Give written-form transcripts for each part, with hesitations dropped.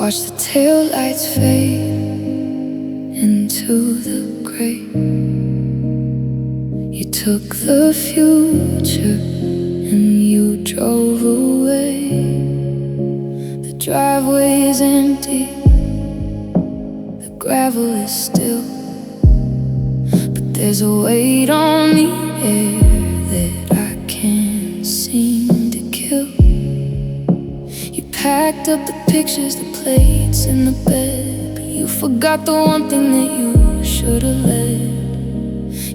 Watch the taillights fade into the gray. You took the future and you drove away. The driveway's empty, the gravel is still, but there's a weight on the air that I can't seem to kill. You packed up the pictures, the plates in the bed, but you forgot the one thing that you should have led.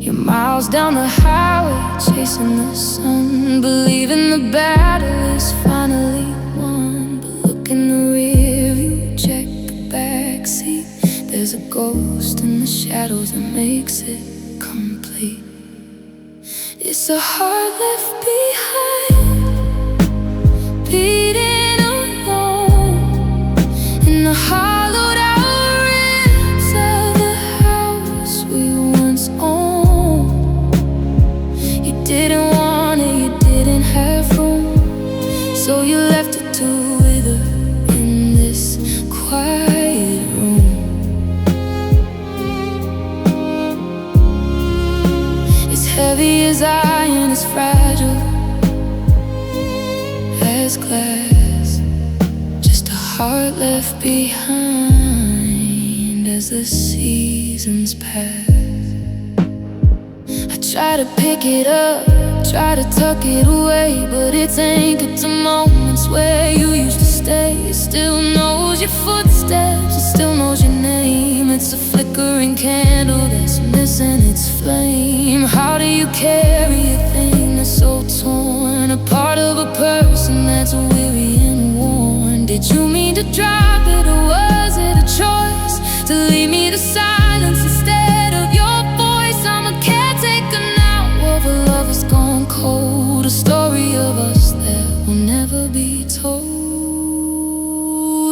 You're miles down the highway, chasing the sun, believing the battle is finally won. But look in the rear view, check the backseat. There's a ghost in the shadows that makes it complete. It's a heart left behind, beating alone in the hollowed out ribs of the house we once owned. You didn't want it, you didn't have room, so you left it to wither in this quiet room. It's heavy as iron, it's fragile as glass, just a heart left behind as the seasons pass. I try to pick it up, try to tuck it away, but it's anchored to moments where you used to stay. It still knows your footsteps, it still knows your name. It's a flickering candle that's missing its flame. How do you carry a thing that's so torn, a part of a person that's weary and worn? Did you mean to drop it, or was it a choice to leave me to silence instead of your voice? I'm a caretaker now of a love that's gone cold, a story of us that will never be told.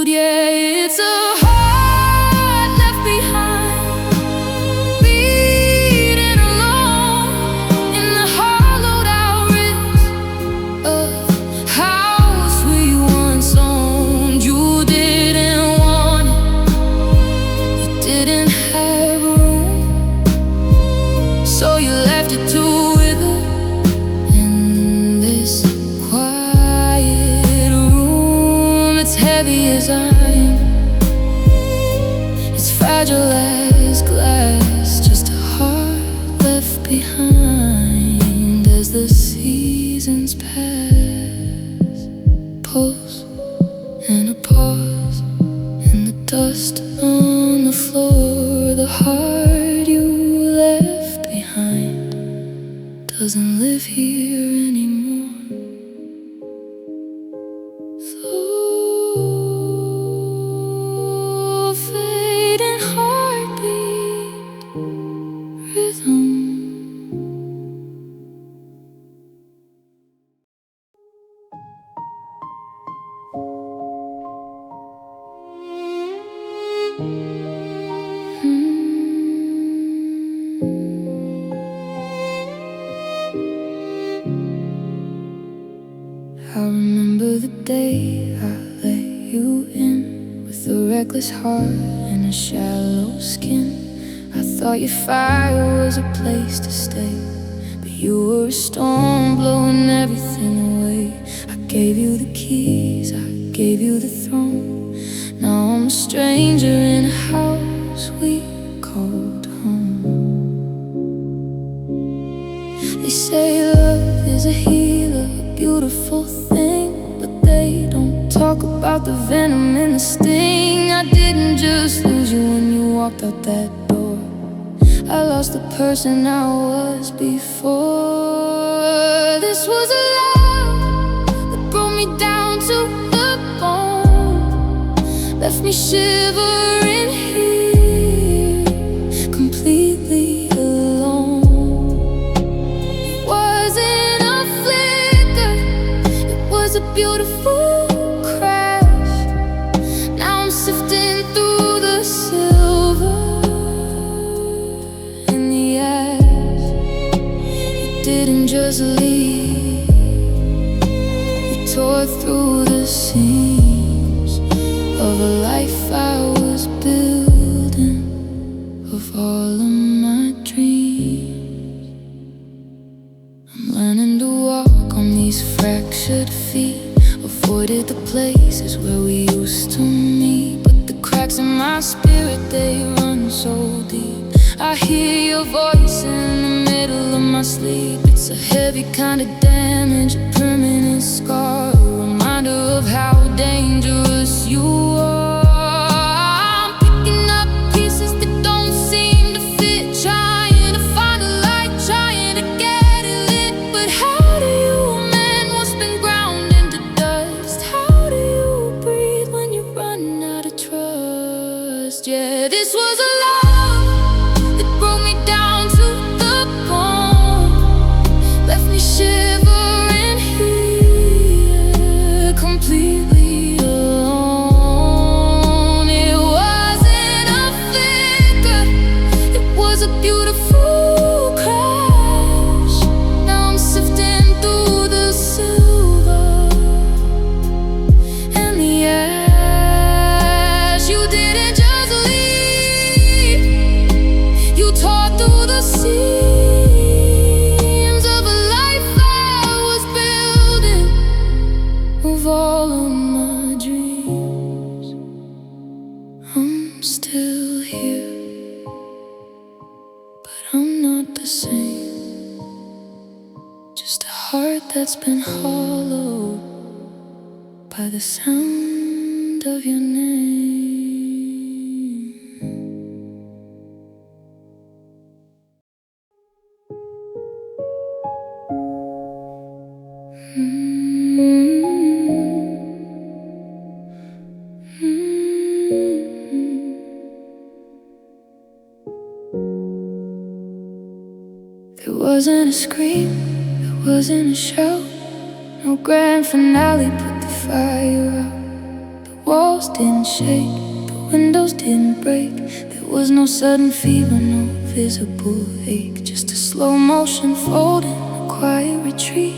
Yeah, it's a heart left behind, beating alone in the hollowed out ribs of house we once owned. You didn't want it, you didn't have room, so you left it to wither in this quiet room. It's heavy as iron, it's fragile as glass, just a heart left behind as the seasons pass. Pulse and a pause, and the dust on the floor. The heart you left behind doesn't live here anymore. Slow fading heartbeat rhythm. I remember the day I let you in with a reckless heart and a shallow skin. I thought your fire was a place to stay, but you were a storm blowing everything away. I gave you the keys, I gave you the throne. Now I'm a stranger in a house we called home. They say love is a healer, a beautiful thing, but they don't talk about the venom and the sting. I didn't just lose you when you walked out that door, I lost the person I was before. This was a love that brought me down to the bone, left me shivering here, completely alone. It wasn't a flicker, it was a beautiful crash. Now I'm sifting through the silver and the ash. You didn't just leave, you tore through the seams of a life life I was building, of all of my dreams. I'm learning to walk on these fractured feet, avoided the places where we used to meet, but the cracks in my spirit, they run so deep. I hear your voice in the middle of my sleep. It's a heavy kind of damage, a permanent scar, a reminder of how dangerous you are. I'm picking up pieces that don't seem to fit, trying to find a light, trying to get it lit. But how do you mend what's been ground into dust? How do you breathe when you run out of trust? Yeah, this was a love that broke me down to the bone, left me shivering here, completely alone. It wasn't a flicker, it was a beautiful crash. Now I'm sifting through the silver and the ash. You didn't just leave, you tore through the seams of a life I was building, of all of my dreams. I'm still here, but I'm not the same. Just a heart that's been hollowed by the sound of your name. There wasn't a scream, there wasn't a shout, no grand finale put the fire out. The walls didn't shake, the windows didn't break. There was no sudden fever, no visible ache, just a slow motion folding, a quiet retreat,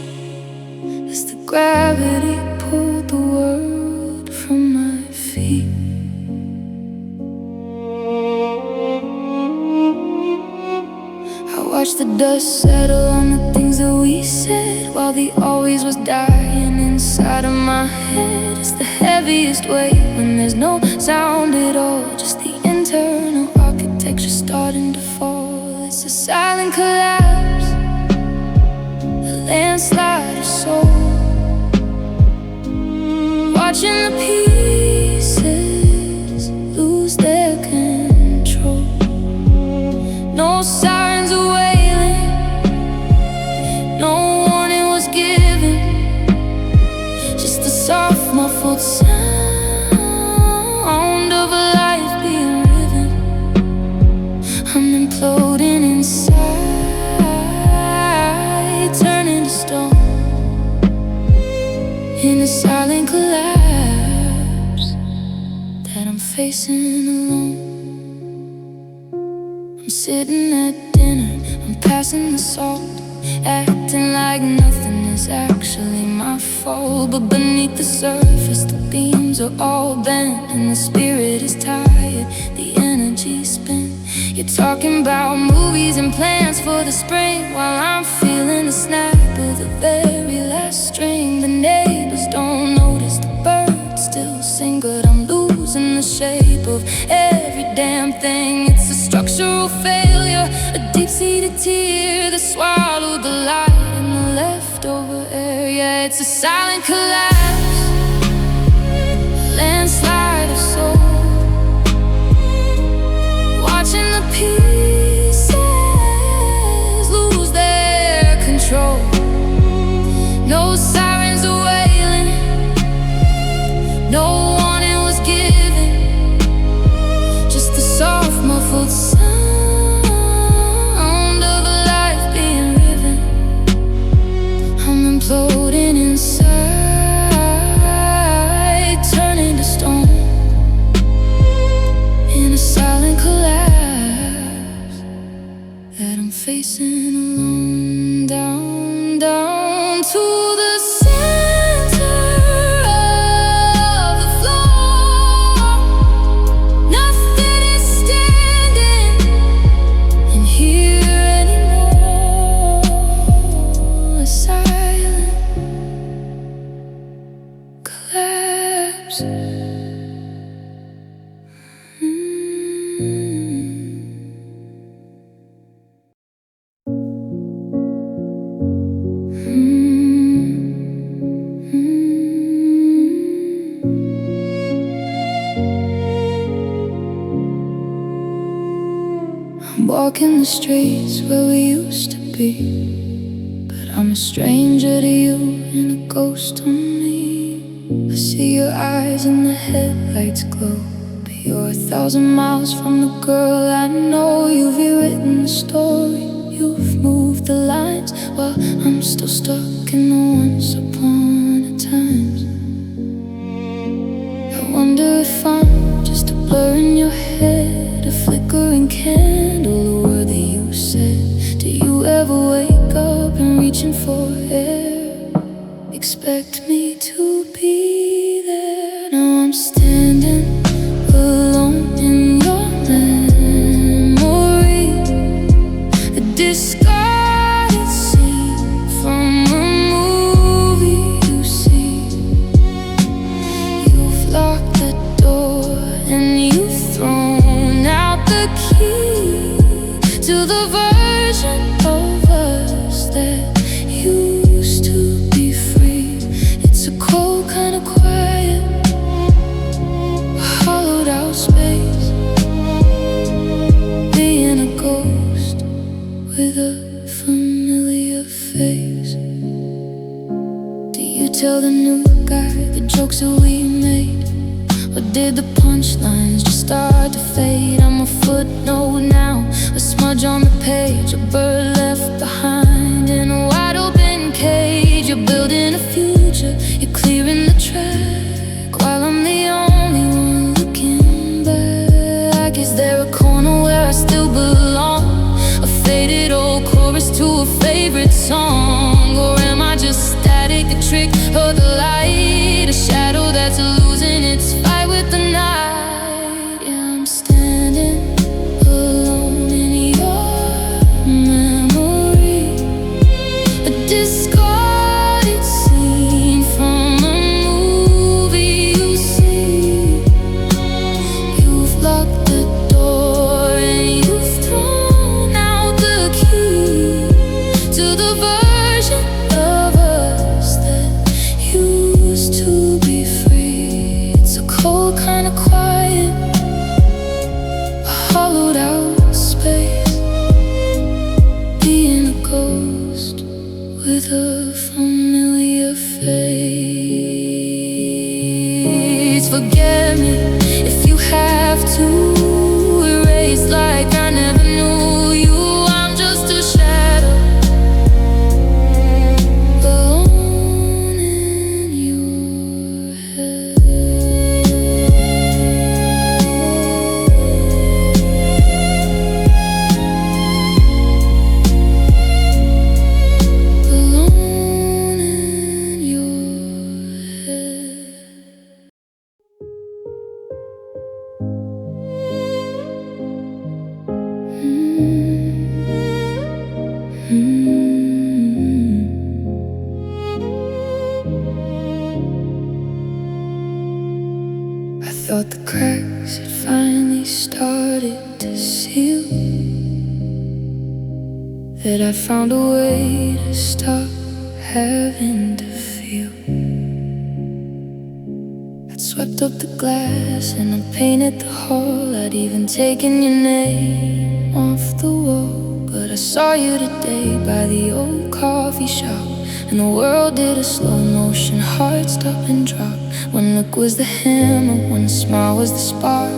as the gravity pulled the world from my feet. Watch the dust settle on the things that we said, while the always was dying inside of my head. It's the heaviest weight when there's no sound at all, just the internal architecture starting to fall. It's a silent collapse, a landslide of soul, watching the pieces lose their control. No sirens away, soft muffled sound of a life being riven. I'm imploding inside, turning to stone in a silent collapse that I'm facing alone. I'm sitting at dinner, I'm passing the salt, acting like nothing is actually my fault. But beneath the surface, the beams are all bent, and the spirit is tired, the energy's spent. You're talking about movies and plans for the spring, while I'm feeling the snap of the very last string. The neighbors don't notice, the birds still sing, but I'm losing the shape of every damn thing. It's a structural failure, a deep-seated tear that swallowed the light and the leftover air. Yeah, it's a silent collapse, landslide of soul, watching the pieces lose their control. No sirens are wailing, no warning was given, just the soft muffled sound of a life being riven. I'm imploding inside, turning to stone in a silent collapse that I'm facing alone. Down, down to the center of the floor. walking the streets where we used to be, but I'm a stranger to you and a ghost on me. I see your eyes and the headlights glow, but you're 1,000 miles from the girl I know. You've rewritten the story, you've moved the lines, while I'm still stuck in the once upon a times. I wonder if I'm just a blur in your head, a flickering candle, a word that you said. Do you ever wake up and reaching for air? Expect me to be there. Now I'm standing alone in your memory, a discarded scene from a movie you see. You've locked the door and you've thrown out the key to the version of us that used to be free. It's a cold kind of quiet, a hollowed out space, being a ghost with a familiar face. Do you tell the new guy the jokes that we made, or did the punchlines just start to fade? I'm a footnote now, a smudge on the page, a bird left behind in a wide open cage. You're building a future, you're clearing the track, while I'm the only one looking back. Is there a corner where I still belong, a faded old chorus to a favorite song? Or am I just static, a trick of the light, a shadow that's losing its fight with the night? Yeah, I'm standing alone in your memory, a discarded scene from a movie you see. You've locked the door and you've thrown out the key to the version of us that used to be free. It's a cold kind of quiet, a hollowed out space, being a ghost with a familiar face. Forget me if you have to erase like I never knew you. I'm just a shadow, alone in your head. Alone in your head. I thought the cracks had finally started to seal, that I found a way to stop having to feel. I'd swept up the glass and I painted the hall. I'd even taken your name off the wall. But I saw you today by the old coffee shop, and the world did a slow motion heart stop and drop. One look was the hammer, one smile was the spark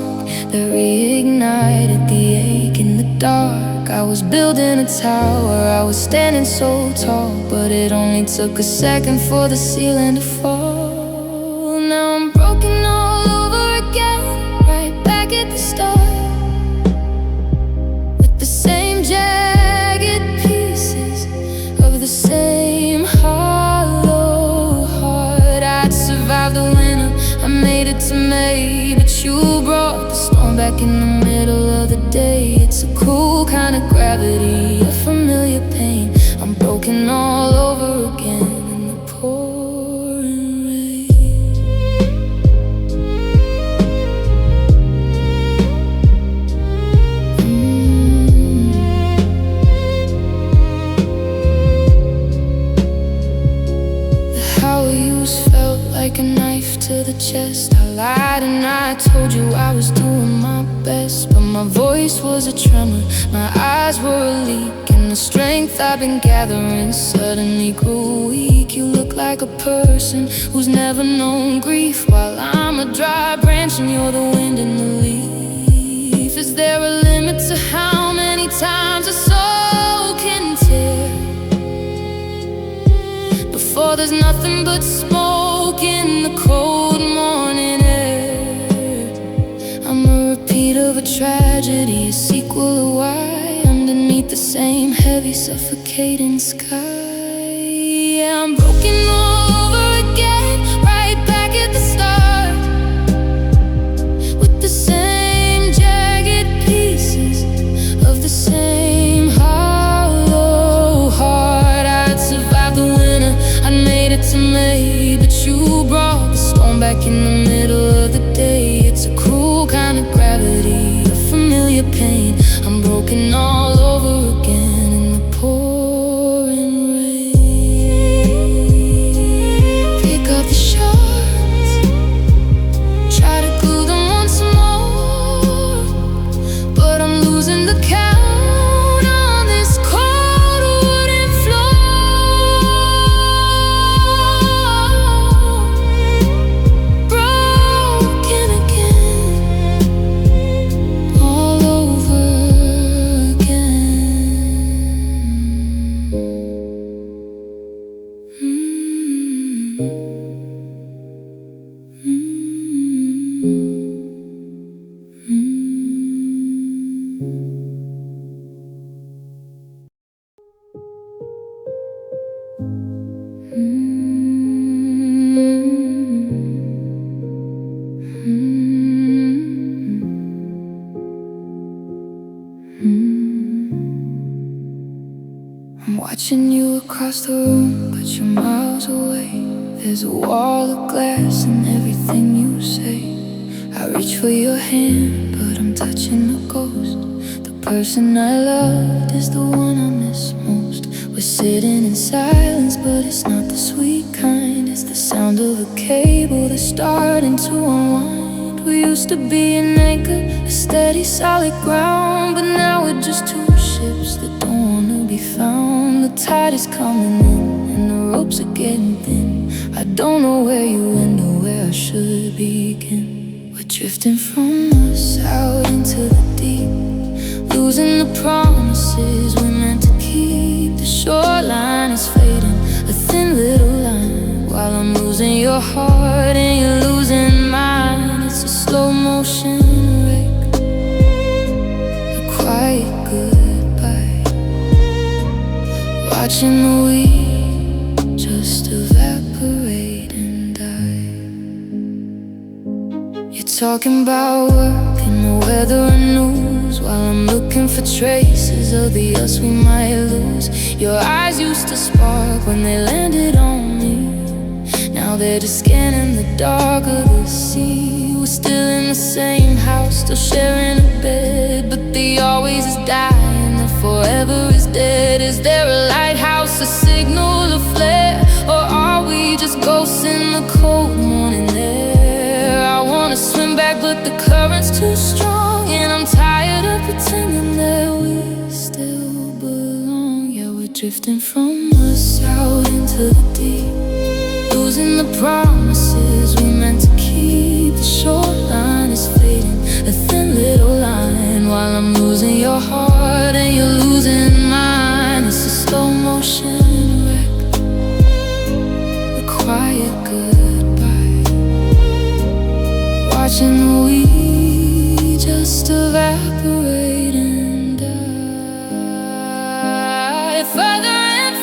that reignited the ache in the dark. I was building a tower, I was standing so tall, but it only took a second for the ceiling to fall. Now I'm broken all over again, right back at the start, with the same jagged pieces of the same hollow heart. I'd survived the winter, I made it to May, but you brought the storm back in the middle of the day. It's a cool kind of gravity, a familiar pain. I'm broken all over again in the pouring rain. The how we used felt like a knife to the chest. I lied and I told you I was doing my best. best, but my voice was a tremor. My eyes were a leak, and the strength I've been gathering suddenly grew weak. You look like a person who's never known grief, while I'm a dry branch and you're the wind in the leaf. Is there a limit to how many times a soul can tear before there's nothing but smoke in the cold morning air? I'm a repeat of a tragedy, a sequel of why, underneath the same heavy, suffocating sky. Yeah, I'm broken over again, right back at the start, with the same jagged pieces of the same hollow heart. I'd survived the winter, I'd made it to May, but you brought the storm back in the middle of the day. It's a cruel kind of gravity, a familiar pain. I'm broken all over again in the pouring rain. Pick up the shards, try to glue them once more, but I'm losing the count on this cold wooden floor. Broken again, all over again. I'm watching you across the room, but you're miles away. There's a wall of glass in everything you say. I reach for your hand, but I'm touching a ghost. The person I loved is the one I miss most. We're sitting in silence, but it's not the sweet kind. It's the sound of a cable that's starting to unwind. We used to be an anchor, a steady solid ground, but now we're just two ships that don't wanna be found. The tide is coming in and the ropes are getting thin. I don't know where you end or where I should begin. We're drifting from us out into the deep, losing the promises we meant to keep. The shoreline is fading, a thin little line, while I'm losing your heart and you're losing mine. It's a slow motion wreck, a quiet goodbye, watching the weed just evaporate and die. You're talking about work and the weather and news, while I'm looking for traces of the us we might lose. Your eyes used to spark when they landed on me. Now they're just scanning the dark of the sea. We're still in the same house, still sharing a bed, but the always is dying, the forever is dead. Is there a lighthouse, a signal, a flare, or are we just ghosts in the cold morning air? I wanna swim back, but the current's too strong, and I'm tired of pretending that we still belong. Yeah, we're drifting from us out into the deep, losing the promises we meant to keep. The shoreline is fading, a thin little line, while I'm losing your heart and you're losing mine. It's a slow motion wreck, a quiet goodbye, watching the weed just evaporate and die. Further and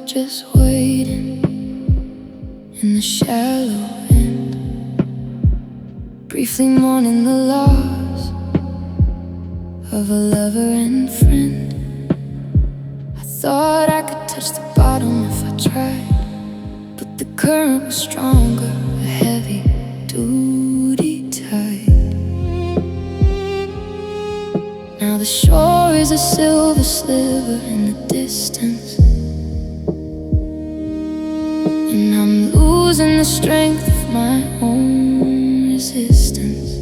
just waiting in the shallow end, briefly mourning the loss of a lover and friend. I thought I could touch the bottom if I tried, but the current was stronger, a heavy-duty tide. Now the shore is a silver sliver in the distance, and I'm losing the strength of my own resistance.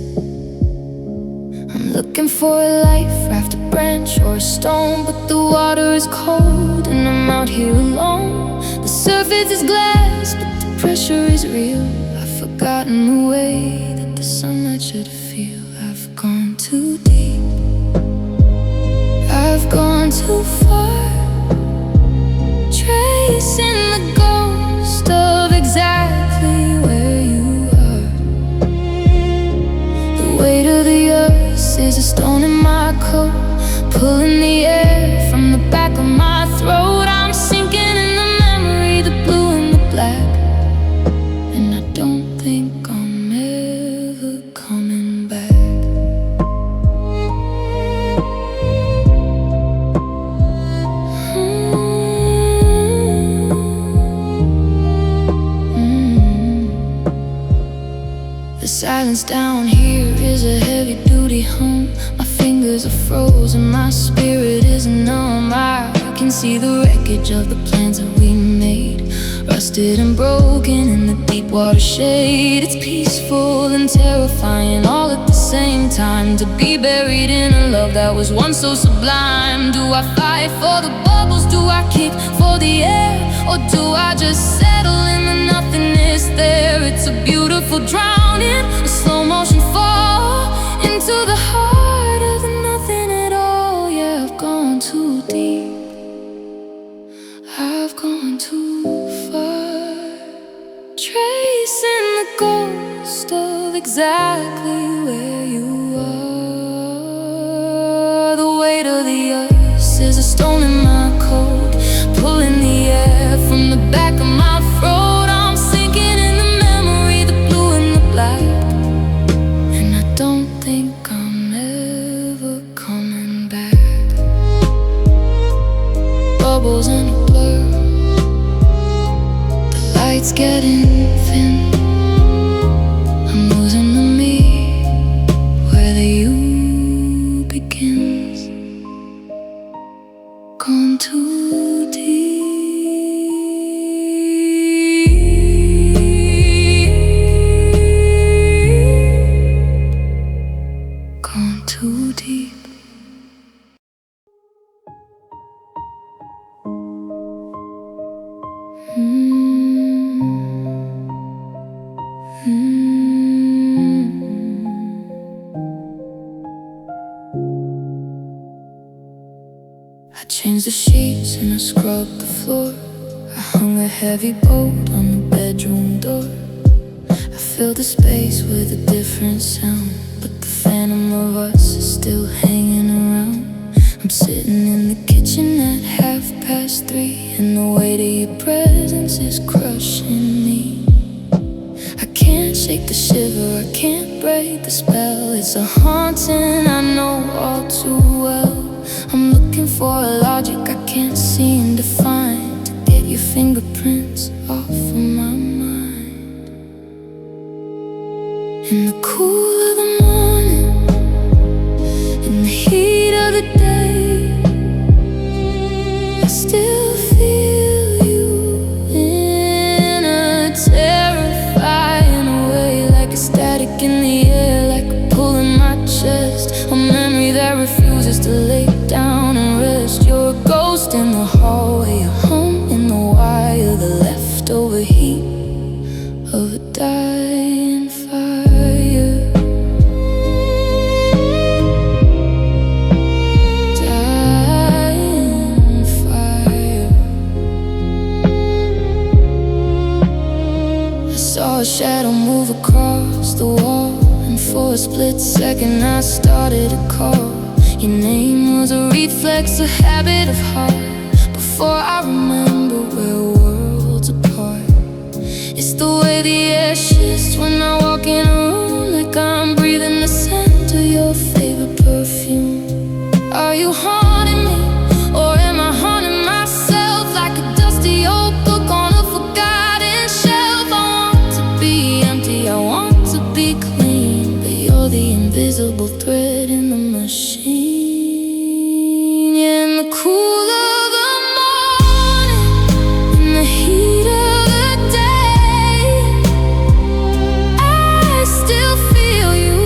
I'm looking for a life raft, a branch or a stone, but the water is cold and I'm out here alone. The surface is glass, but the pressure is real. I've forgotten the way that the sunlight should feel. I've gone too deep, I've gone too far, tracing the ghost of exactly where you are. The weight of the earth is a stone in my coat, pulling the air from the back of my throat. I'm sinking in the memory, the blue and the black, and I don't think I'm ever coming back. The silence down here is a heavy-duty hum. My fingers are frozen, my spirit is numb. I can see the wreckage of the plans that we made, rusted and broken in the deep water shade. It's peaceful and terrifying all at the same time, to be buried in a love that was once so sublime. Do I fight for the bubbles? Do I kick for the air? Or do I just settle in the nothingness there? It's a beautiful drowning, a slow motion fall into the heart of the nothing at all. Yeah, I've gone too deep, I've gone too far, tracing the ghost of exactly where you are. The weight of the earth is a stone in my coat, pulling the air from the back of my throat. I'm sinking in the memory, the blue and the black, and I don't think I'm ever coming back. Bubbles and a blur, the lights getting thin. I'm losing the me where the you begins. Gone too deep, gone too deep. I changed the sheets and I scrubbed the floor. I hung a heavy bolt on the bedroom door. I filled the space with a different sound, but the phantom of us is still hanging around. I'm sitting in the kitchen at 3:30, and the weight of your presence is crushing me. I can't shake the shiver, I can't break the spell. It's a haunting I know all too well. I'm looking for a logic I can't seem to find, to get your fingerprints off of my mind. In the cool of the morning, in the heat of the day, I still feel you in a terrifying way, like a static in the air, like a pull in my chest, a memory that refuses to lay down and rest. You're a ghost in the hallway, a hum in the wire, the leftover heat of a dying fire. Dying fire. I saw a shadow move across the wall, and for a split second I started to call. Your name was a reflex, a habit of heart. Before I remember where noticed when I walk in a room, like I'm breathing the scent of your favorite perfume. Are you haunting me, or am I haunting myself? Like a dusty old book on a forgotten shelf. I want to be empty, I want to be clean, but you're the invisible thread in the machine. In the cool of the morning, in the heat of the day, I still feel you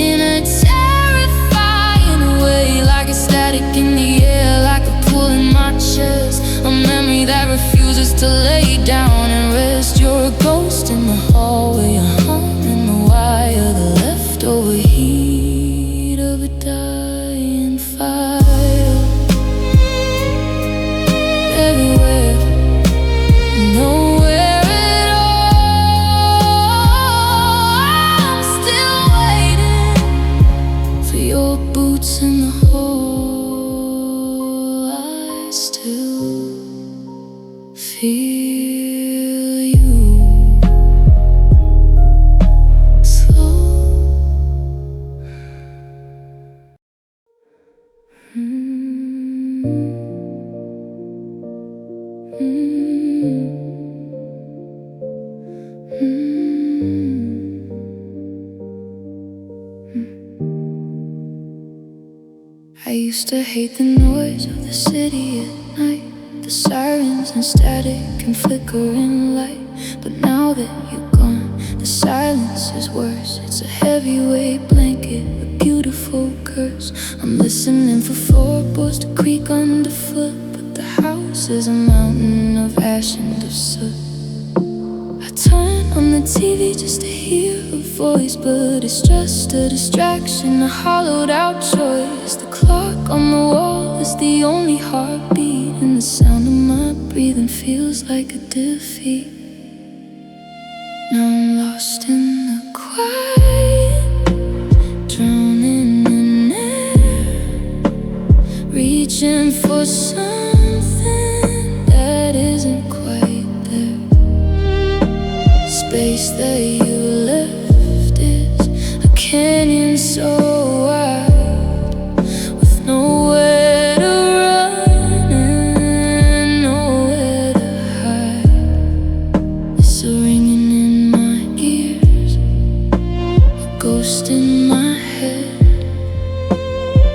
in a terrifying way, like a static in the air, like a pull in my chest, a memory that refuses to lay down and rest. You're a ghost in the hallway, a hum in the wire, the leftover heat of a dying fire. Everywhere, nowhere at all. I'm still waiting for your boots in the hole. I still feel you slow. I used to hate the noise of the city at night, the sirens and static and flickering light. But now that you're gone, the silence is worse. It's a heavyweight blanket, a beautiful curse. I'm listening for floorboards to creak underfoot, but the house is a mountain of ash and of soot. I turn on the TV just to hear her voice, but it's just a distraction, a hollowed out choice. The clock on the wall is the only heartbeat, and the sound of my breathing feels like a defeat. Now I'm lost in the quiet, drowning in air, reaching for something that isn't quite there. Space that you left is a canyon so wide, with nowhere to run and nowhere to hide. It's a ringing in my ears, a ghost in my head,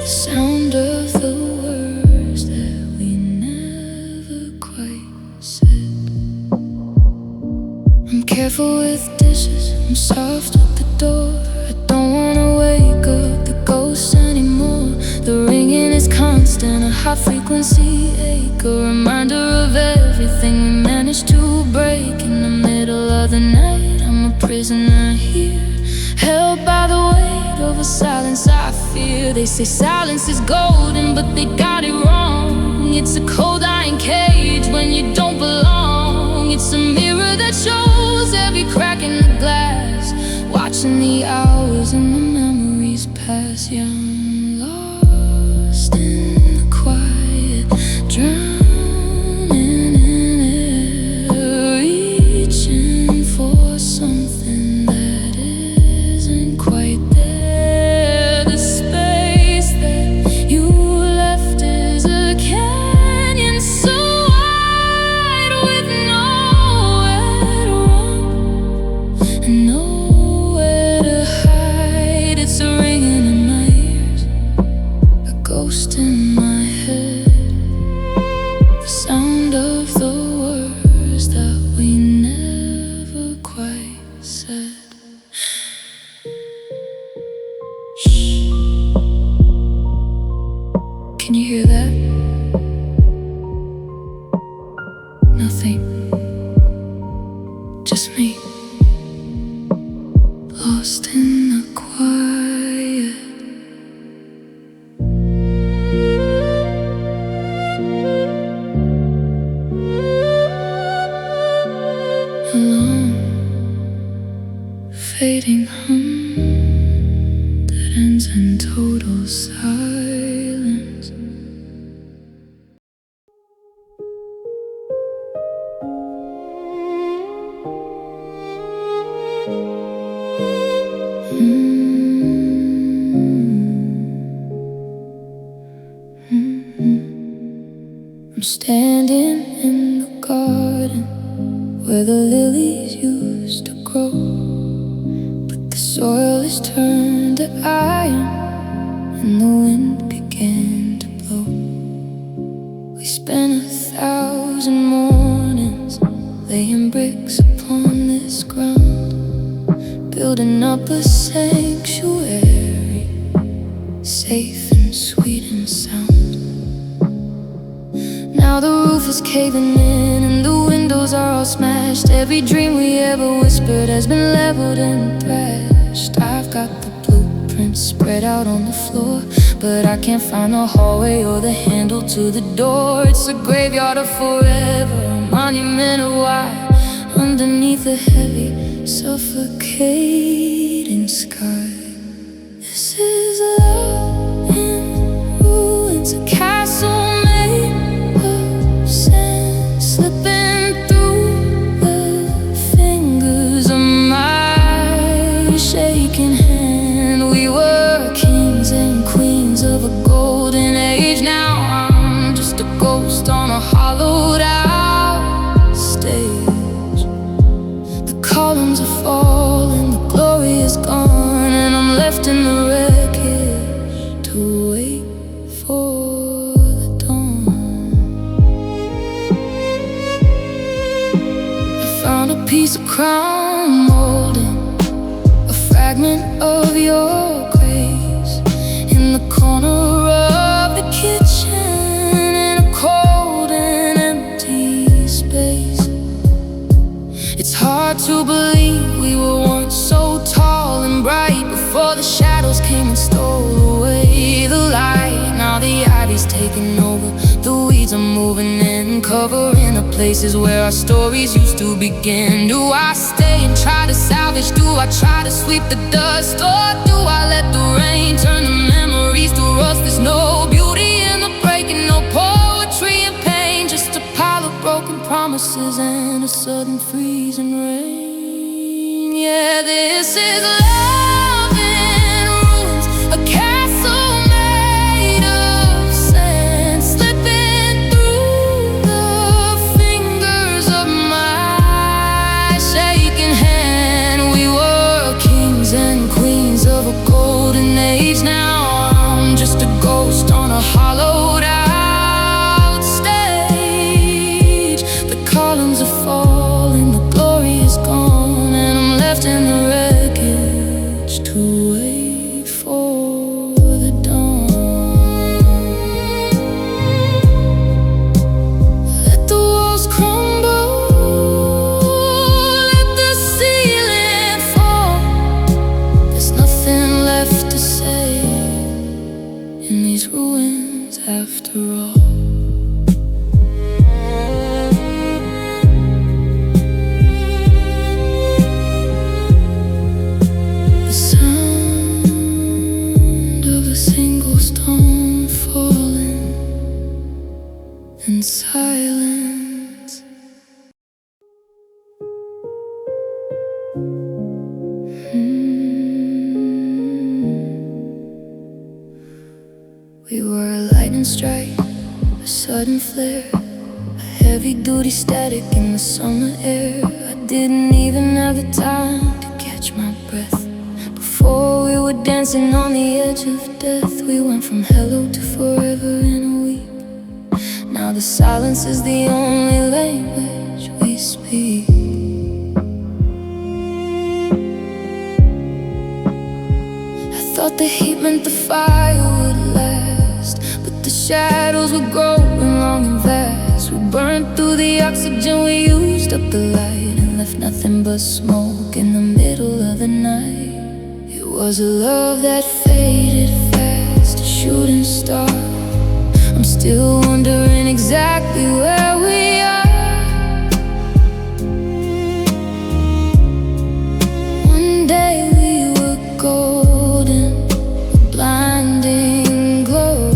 the sound of the words that we never quite said. I'm careful with dishes, I'm soft with the door. I don't wanna wake up the ghosts anymore. The ringing is constant, a high frequency ache, a reminder of everything we managed to break. In the middle of the night, I'm a prisoner here, held by the weight of a silence I fear. They say silence is golden, but they got it wrong. It's a cold iron cage when you don't belong. It's a mirror that shows every crack in the glass, watching the hours and the memories pass. Yeah, I'm lost in the quiet, drowning in air, reaching for something that isn't quite there. The space that you left is a canyon so wide, with nowhere to run and nowhere to hide. It's a ringing in my ears, a ghost in my head, the sound of the words that we never quite said. Shh. Can you hear that? Nothing. Just me. Lost in the quiet. Alone. Fading hum that ends in total silence. standing in the garden where the lilies used to grow, but the soil is turned to iron and the wind began to blow. We spent 1,000 mornings laying bricks upon this ground, building up a sanctuary, safe and sweet and sound. Now the roof is caving in and the windows are all smashed. Every dream we ever whispered has been leveled and thrashed. I've got the blueprints spread out on the floor, but I can't find the hallway or the handle to the door. It's a graveyard of forever, a monument of why underneath the heavy, suffocating sky. This is love in ruins, a castle made of sand, slipping through the fingers of my shaking hand. We were kings and queens of a golden age. Now I'm just a ghost on a hollowed out stage. The columns are falling, the glory is gone, and I'm left in the wreckage to wait for the dawn. I found a piece of crown molding, a fragment of your grace, in the corner of the kitchen, in a cold and empty space. It's hard to believe we were once so tall and bright before the shadows came and stole away the light. Now the ivy's taking over, the weeds are moving in, covering the places where our stories used to begin. Do I stay and try to salvage? Do I try to sweep the dust? Or do I let the rain turn the memories to rust? There's no beauty in the breaking, no poetry in pain, just a pile of broken promises and a sudden freezing rain. Yeah, this is love in ruins, a castle made of sand, slipping through the fingers of my shaking hand. We were kings and queens of a golden age. Now I'm just a ghost on a hollowed out stage. The columns are falling, the glory is gone, and I'm left in the wreckage to wait for the dawn. Let the walls crumble, let the ceiling fall. There's nothing left to say in these ruins after all. The sound of a single stone falling in silence. We were a lightning strike, a sudden flare, a heavy-duty static in the summer air. I didn't even have the time to catch my breath. Before we were dancing on the edge of death, we went from hello to forever in a week. Now the silence is the only language we speak. I thought the heat meant the fire would last, but the shadows were growing long and fast. We burned through the oxygen, we used up the light, and left nothing but smoke in the middle of the night. It was a love that faded fast, a shooting star. I'm still wondering exactly where we are. One day we were golden, a blinding glow.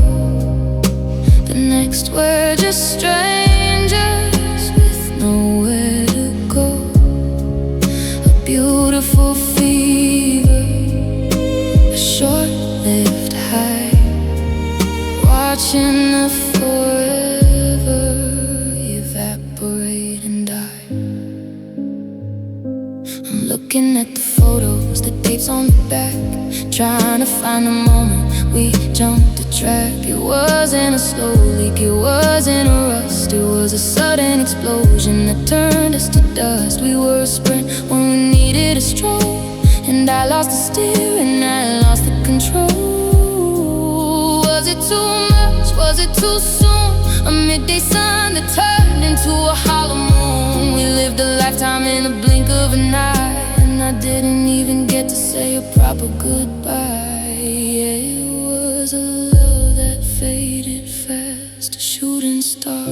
The next we're just strangers with nowhere to go. A beautiful fever, a short-lived high, watching the forever trying to find the moment we jumped the track. It wasn't a slow leak, it wasn't a rust. It was a sudden explosion that turned us to dust. We were a sprint when we needed a stroll, and I lost the steer and I lost the control. Was it too much? Was it too soon? A midday sun that turned into a hollow moon. We lived a lifetime in the blink of an eye, and I didn't even get to say a proper goodbye. Yeah, it was a love that faded fast, a shooting star.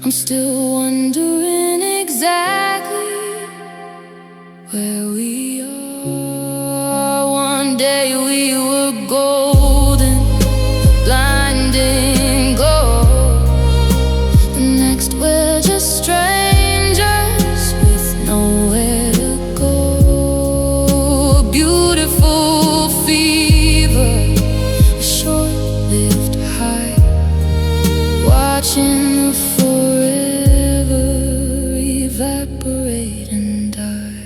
I'm still wondering exactly where we are. One day we were golden, blinding gold. The next we're just strangers with nowhere to go. A beautiful fever, a short-lived high, watching the forever evaporate and die.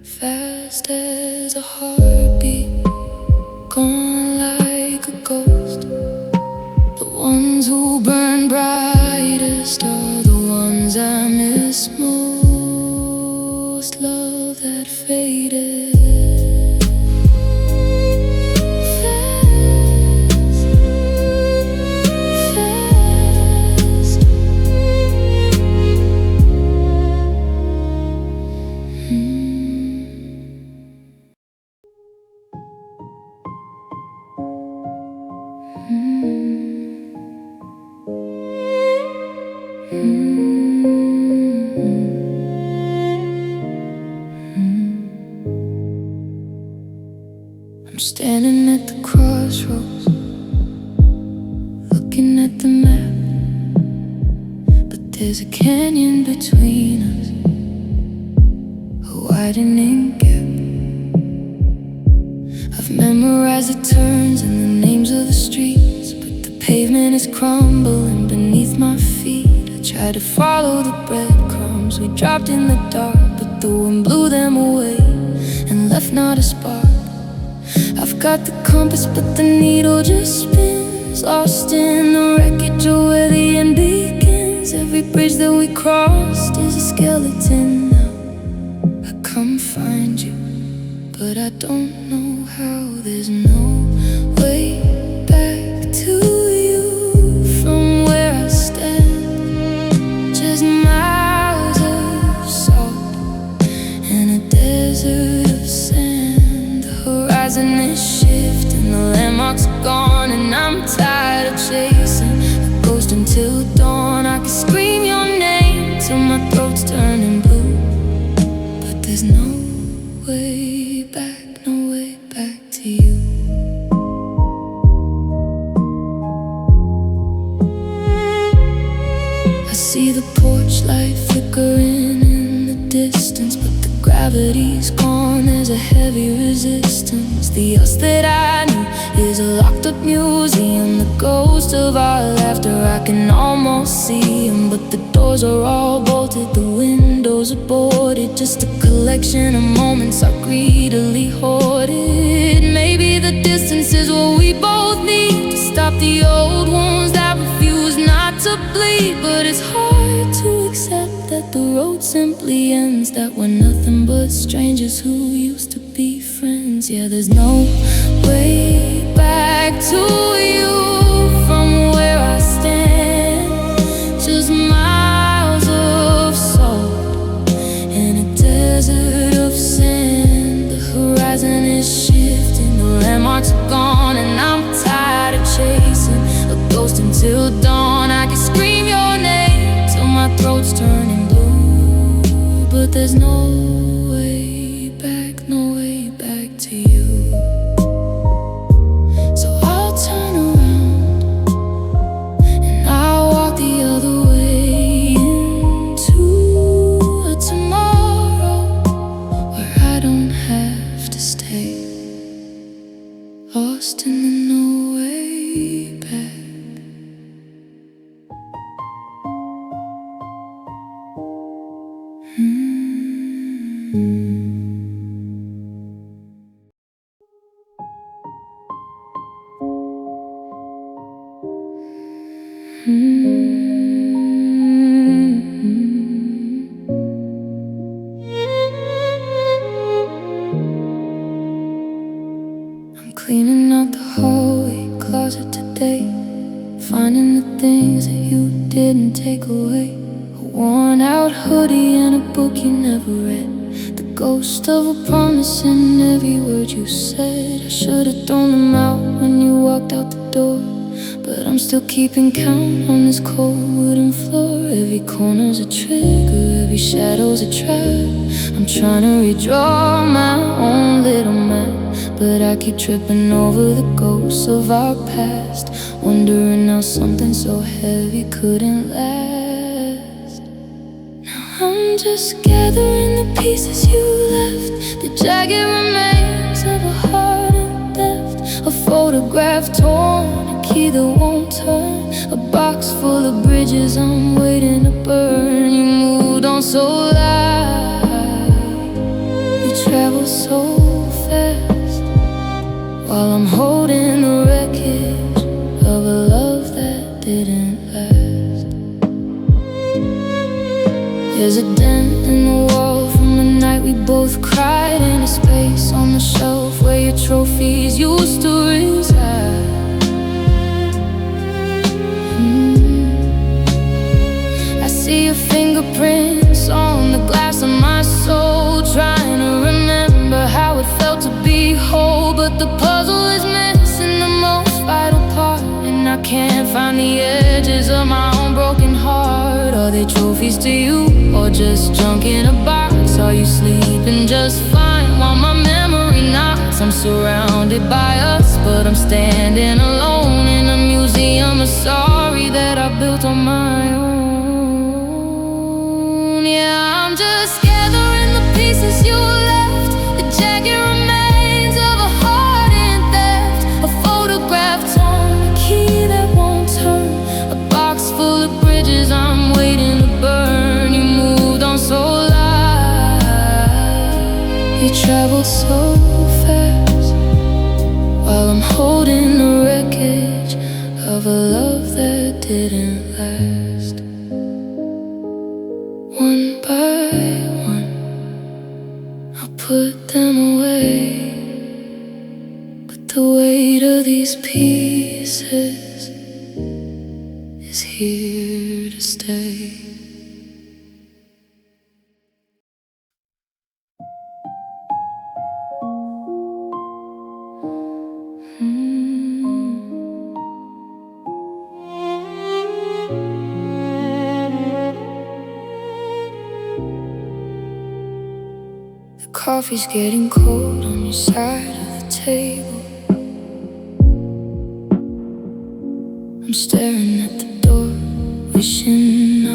Fast as a heartbeat, gone like a ghost. The ones who burn brightest are the ones I miss most. Love that faded fast, fast. I'm standing at the crossroads, looking at the map, but there's a canyon between us, a widening gap. I've memorized the turns and the names of the streets, but the pavement is crumbling beneath my feet. I tried to follow the breadcrumbs we dropped in the dark, but the wind blew them away and left not a spark. I've got the compass, but the needle just spins, lost in the wreckage of where the end begins. Every bridge that we crossed is a skeleton now. I come find you, but I don't know how. There's no way back to you from where I stand. Just miles of salt and a desert of sand. The horizon is shifting, the landmarks are gone, and I'm tired of chasing a ghost until dawn. I can scream your name till my throat's turning blue, but there's no way back, no way back to you. I see the porch light flickering in the distance, but the gravity's gone, there's a heavy resistance. The us that I knew is a locked up museum, the ghost of our laughter, I can almost see him, but the doors are all bolted, the windows are boarded. Just a collection of moments I greedily hoarded. Maybe the distance is what we both need to stop the old wounds that refuse not to bleed. But it's hard to accept that the road simply ends, that we're nothing but strangers who used to be friends. Yeah, there's no way back to you from where I stand. Just miles of salt and a desert of sand. The horizon is shifting, the landmarks are gone, and I'm tired of chasing a ghost until dawn. I can scream your name till my throat's turning blue, but there's no way back, no way back to you. So I'll turn around and I'll walk the other way into a tomorrow where I don't have to stay lost in the no way back. didn't take away. A worn out hoodie and a book you never read. The ghost of a promise in every word you said. I should've thrown them out when you walked out the door, but I'm still keeping count on this cold wooden floor. Every corner's a trigger, every shadow's a trap. I'm trying to redraw my own little map, but I keep tripping over the ghosts of our past, wondering how something so heavy couldn't last. Now I'm just gathering the pieces you left, the jagged remains of a heart in theft, a photograph torn, a key that won't turn, a box full of bridges I'm waiting to burn. You moved on so light, you travel so fast, while I'm holding the wreckage of a love that didn't last. There's a dent in the wall from the night we both cried, and a space on the shelf where your trophies used to reside. I see your fingerprints on the glass of my soul, trying to remember how it felt to be whole, but the puzzle is missing the most vital part, and I can't find the edges of my own broken heart. Are they trophies to you, or just junk in a box? Are you sleeping just fine while my memory knocks? I'm surrounded by us, but I'm standing alone in a museum of sorry that I built on my own. Yeah, I'm just gathering the pieces you left, the jagged remains of a heart in theft, a photograph torn, a key that won't turn, a box full of bridges I'm waiting to burn. You moved on so light, you traveled so fast, while I'm holding the wreckage of a love that didn't last. One by one, I'll put them away, but the weight of these pieces is here to stay. Coffee's getting cold on your side of the table. I'm staring at the door, wishing I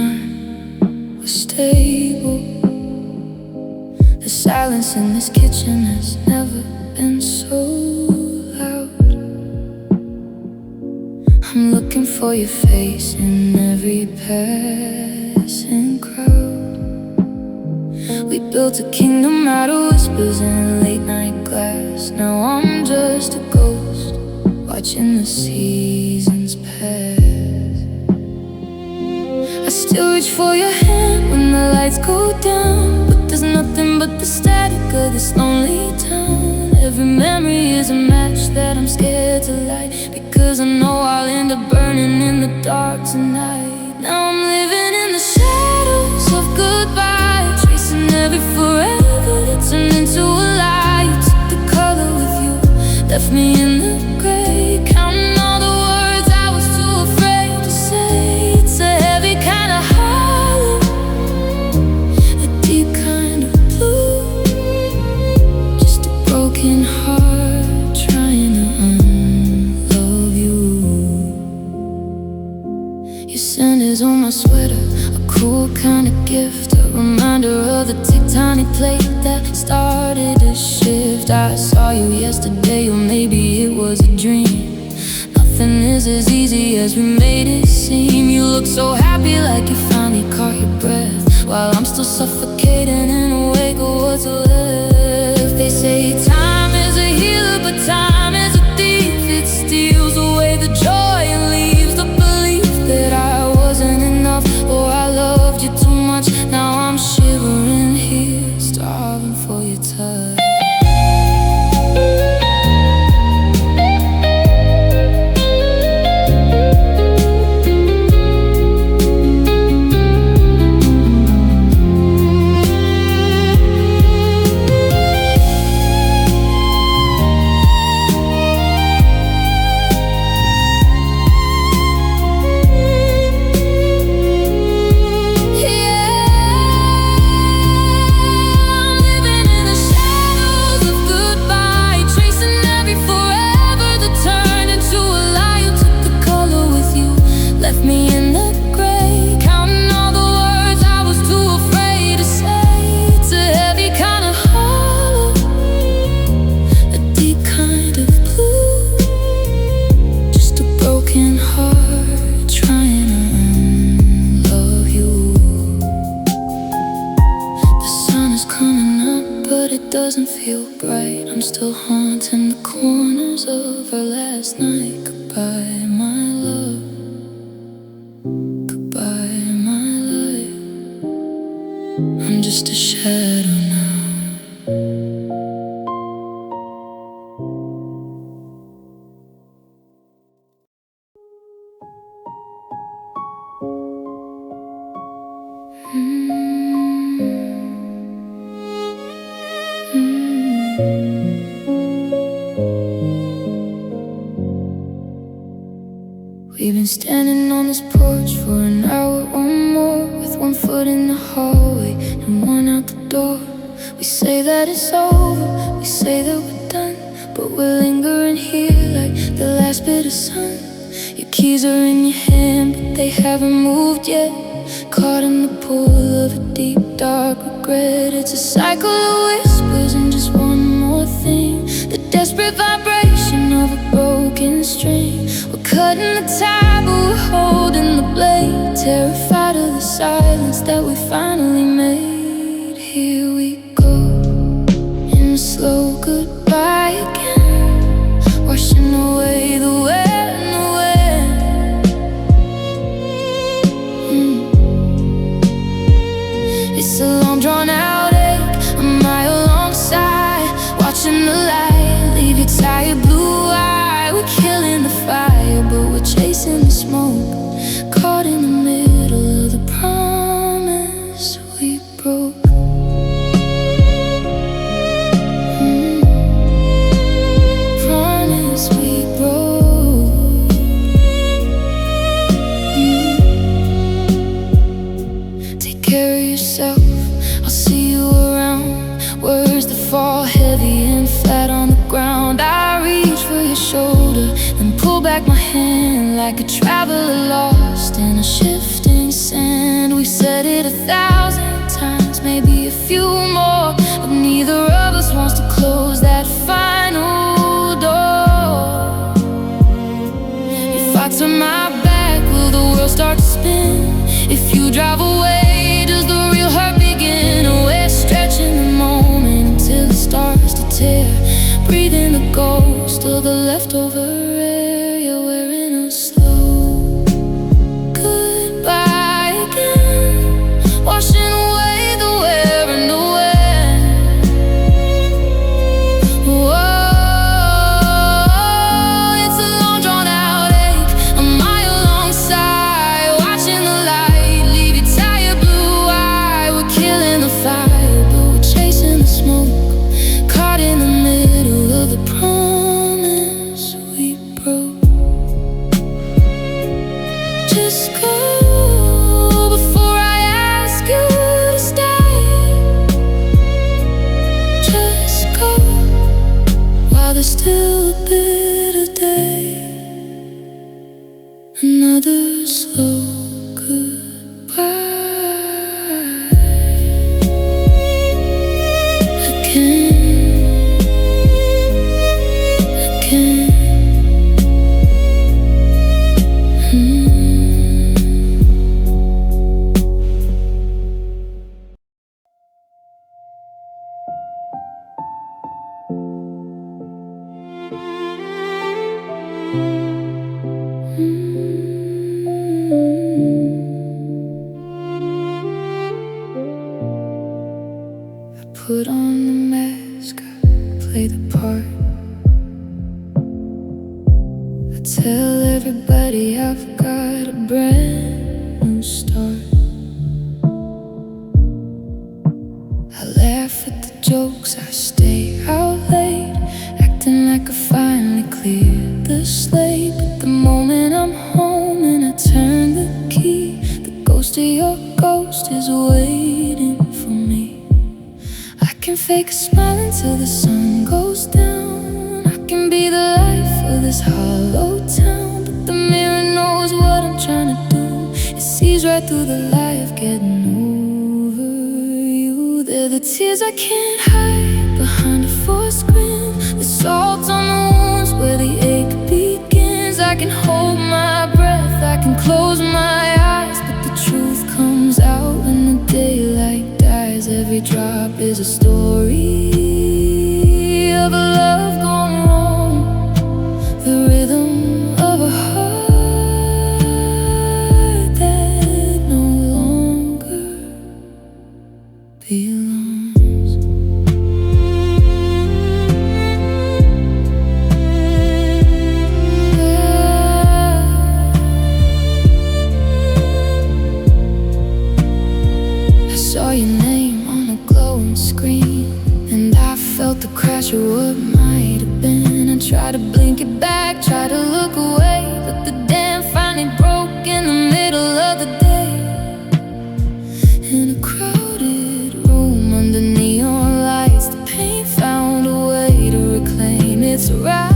was stable. The silence in this kitchen has never been so loud. I'm looking for your face in every passing crowd. We built a kingdom out of whispers and late night glass. Now I'm just a ghost, watching the seasons pass. I still reach for your hand when the lights go down, but there's nothing but the static of this lonely town. Every memory is a match that I'm scared to light, because I know I'll end up burning in the dark tonight. Now I'm living in the shadows of goodbye, tracing every forever that turned into a lie. You took the color with you, left me in the gray, counting all the words I was too afraid to say. It's a heavy kind of hollow, a deep kind of blue, just a broken heart trying to unlove you. Your scent is on my sweater, a cool kind of gift, a reminder of the tectonic plate that started to shift. I saw you yesterday, or maybe it was a dream. Nothing is as easy as we made it seem. You look so happy, like you finally caught your breath, while I'm still suffocating in a wake of what's left. They say time is a healer, but time is a thief. It steals away the joy and leaves the belief that I wasn't enough, or I loved you too much. Now I'm shivering here, starving for your touch. doesn't feel bright. I'm still haunting the corners of our last night. Goodbye, my love. Goodbye, my life. I'm just a shadow now. We've been standing on this porch for an hour or more, with one foot in the hallway and one out the door. We say that it's over, we say that we're done, but we're lingering here like the last bit of sun. Your keys are in your hand, but they haven't moved yet. Caught in the pool of a deep, dark regret. It's a cycle of whispers and just one more thing, the desperate vibration of a broken string. We're cutting the tie, but we're holding the blade, terrified of the silence that we finally made. Here we go, in a slow goodbye again, washing away the wet and the wet. It's a long drawn out ache, a mile long sigh, watching the light leave your tired blue eye. We're killing the fire, but we're chasing the smoke, caught in the middle of the promise we broke. Promise we broke. Take care of yourself, I'll see you around. Words that fall heavy and flat on the ground. I reach for your shoulder, then pull back my hand like a traveler lost in a shifting sand. We said it 1,000 times, maybe a few more, but neither of us wants to close that final door. If I turn my back, will the world start to spin? If you drive away, does the real hurt begin? Or we're stretching the moment until it starts to tear, breathing the ghost of the leftover air. Yeah, we're in a slow goodbye again, washing away the wear and the wet. Whoa, it's a long drawn out ache, a mile long sigh, watching the light leave your tired blue eye. We're killing the fire, but we're chasing the smoke, caught in the middle of the promise we broke. Just go before I ask you to stay. Just go while there's still a bit of day. Another slow goodbye again, again. I put on the mask, I play the part. I tell everybody I've got a brand new start. I laugh at the jokes, I stay out late, acting like I finally cleared the slate. But the moment I'm home and I turn the key, the ghost of your ghost is waiting for me. I can fake a smile until the sun goes down, I can be the life of this hollow town. But the mirror knows what I'm trying to do, it sees right through the lie of getting over you. They're the tears I can't hide behind a forced grin, the salt on the wounds where the ache begins. I can hold my breath, I can close my eyes, but the truth comes out when the daylight dies. Every drop is a story your name on a glowing screen, and I felt the crash of what might have been. I tried to blink it back, tried to look away, but the dam finally broke in the middle of the day. In a crowded room under neon lights, the pain found a way to reclaim its rights.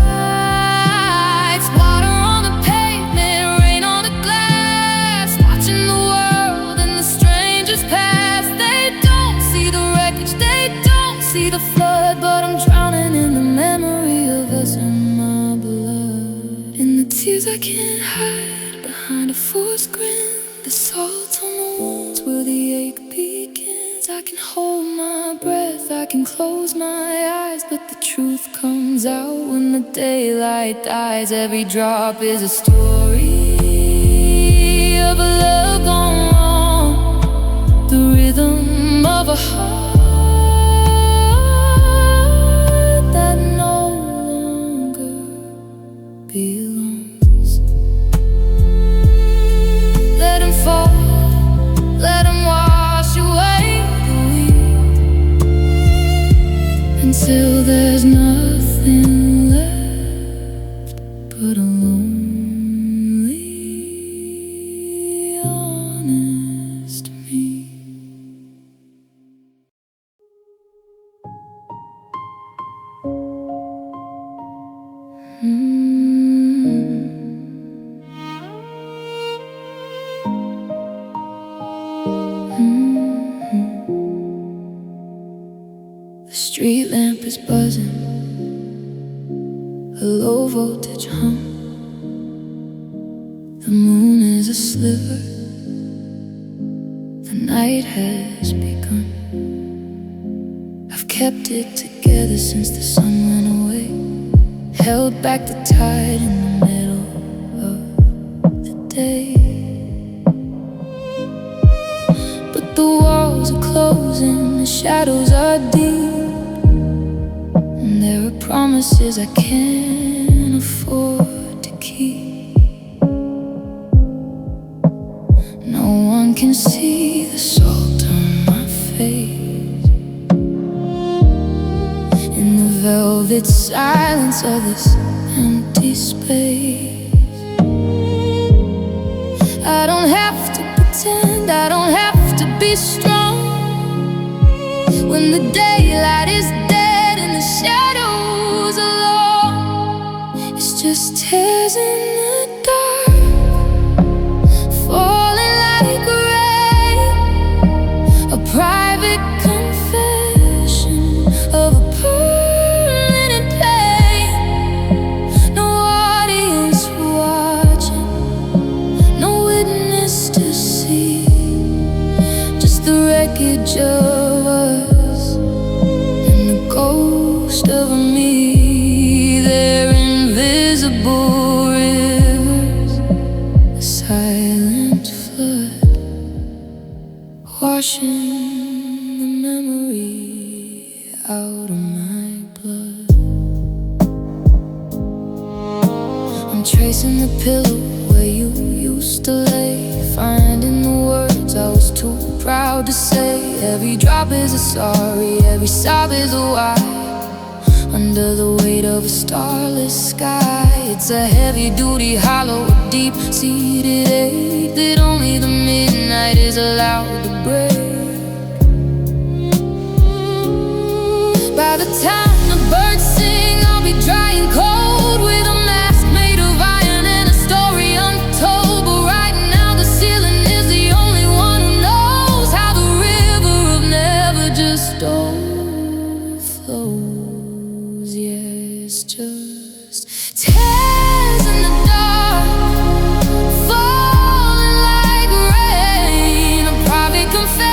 Water on the pavement, rain on the glass, watching the world and the strangers pass. They don't see the wreckage, they don't see the flood, but I'm drowning in the memory of us and my blood. In the tears I can't hide behind a forced grin, the salt on the wounds where the ache begins. I can hold my breath, I can close my eyes, but the truth comes out when the daylight dies. Every drop is a story of a love gone wrong, the rhythm of a heart that no longer belongs. Let him fall, let him wash away the weed, until there's nothing left but a lonely, honest me. The street lamp is buzzing, a low voltage hum. The moon is a sliver, the night has begun. I've kept it together since the sun went away, held back the tide in the middle of the day. But the walls are closing, the shadows are deep, and there are promises I can't afford to keep. No one can see the salt on my face, in the velvet silence of this empty space. I don't have to pretend, I don't have to be strong, when the daylight is dead and the shadows are long. It's just tears in the dark, falling like rain, a private confession of a permanent pain. No audience watching, no witness to see, just the wreckage of us and the ghost of me. They're invisible rivers, a silent flood, washing the memory out of my blood. I'm tracing the pillow where you used to lay, finding the words I was too proud to say. Every drop is a sorry, every sob is a why, under the weight of a starless sky. It's a heavy-duty, hollow, deep-seated ache that only the midnight is allowed to break. By the time the birds sing, I'll be dry and cold, with a mask made of iron and a story untold. But right now the ceiling is the only one who knows how the river of never just overflows. Yeah, it's just tears in the dark, falling like rain, a private confession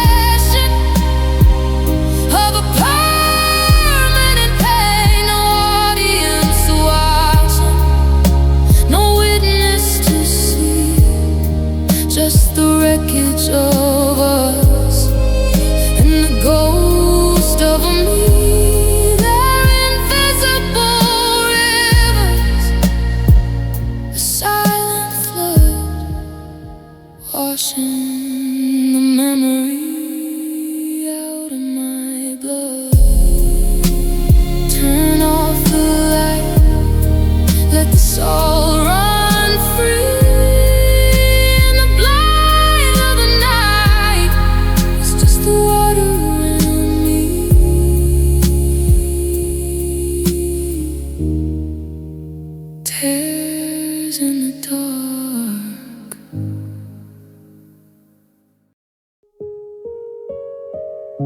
I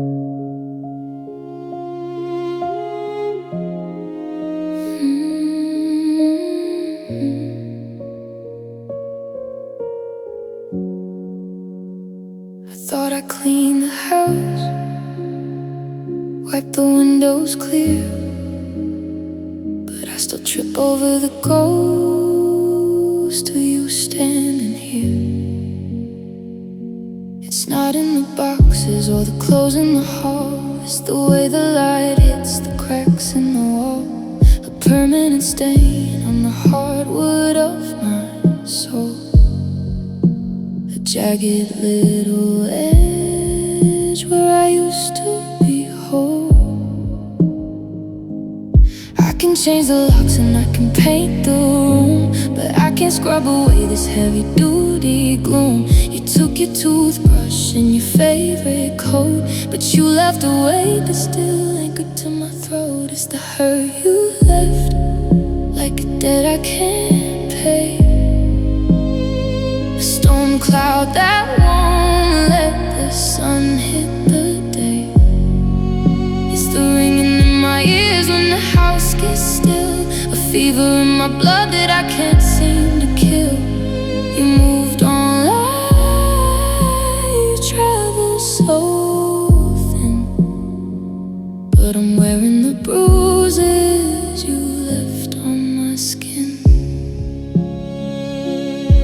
thought I cleaned the house, wipe the windows clear, but I still trip over the ghost of you standing here. It's not in the boxes or the clothes in the hall, it's the way the light hits the cracks in the wall, a permanent stain on the hardwood of my soul, a jagged little edge where I used to be whole. I can change the locks and I can paint the room, but I can't scrub away this heavy-duty gloom. You took your toothbrush and your favorite coat, but you left a weight that's still anchored to my throat. It's the hurt you left, like a debt I can't pay, a storm cloud that won't let the sun hit the day. It's the ringing in my ears when the house gets still, a fever in my blood that I can't seem to kill. You moved on like you traveled so thin, but I'm wearing the bruises you left on my skin.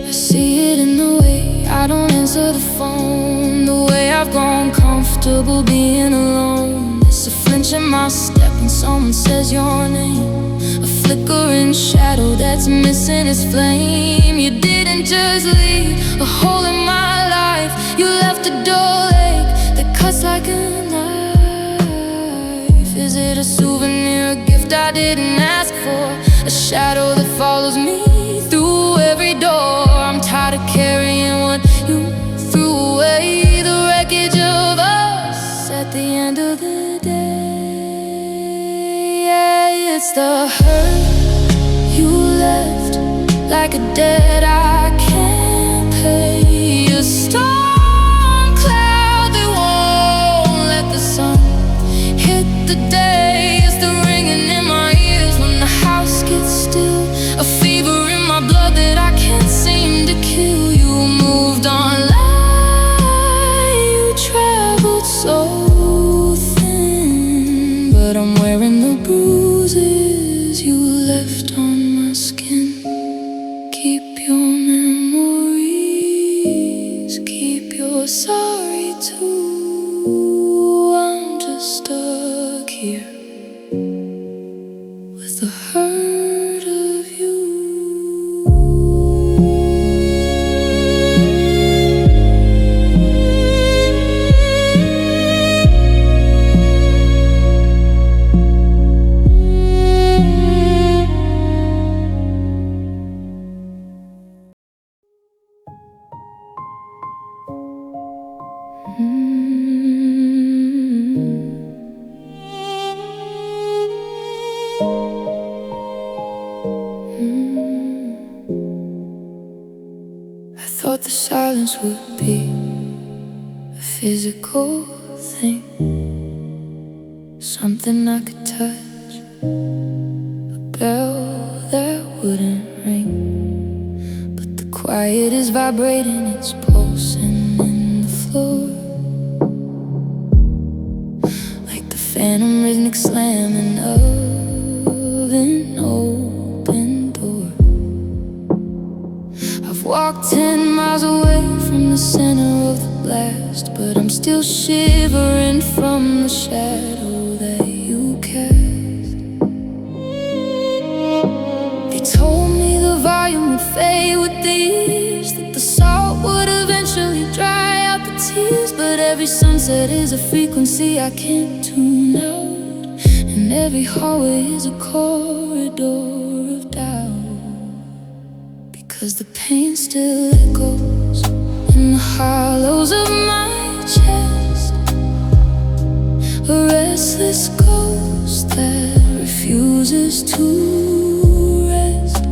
I see it in the way I don't answer the phone, the way I've grown comfortable being alone. There's a flinch in my step when someone says your name, a flickering shadow that's missing its flame. You didn't just leave a hole in my life, you left a dull ache that cuts like a knife. Is it a souvenir, a gift I didn't ask for, a shadow that follows me through every door? I'm tired of carrying what you threw away, the wreckage of us at the end of the day. Yeah, it's the hurt you left, like a debt I can't pay, a storm cloud that won't let the sun hit the day. It's the ringing in my ears when the house gets still, a fever in my blood that I can't seem to kill. You moved on like you traveled so thin, but I'm wearing the bruises you left on my skin. Keep your memories, keep your sorry too. I'm just stuck here with the hurt of you. I thought the silence would be a physical thing, something I could touch, a bell that wouldn't ring, but the quiet is vibrating, it's pulsing in the floor, like the phantom rhythmic slamming of an open door. I've walked 10 miles away from the center of the blast, but I'm still shivering from the shadow that you cast. They told me the volume would fade with the years, that the salt would eventually dry out the tears, but every sunset is a frequency I can't tune out, and every hallway is a corridor of doubt. Cause the pain still echoes in the hollows of my chest, a restless ghost that refuses to rest.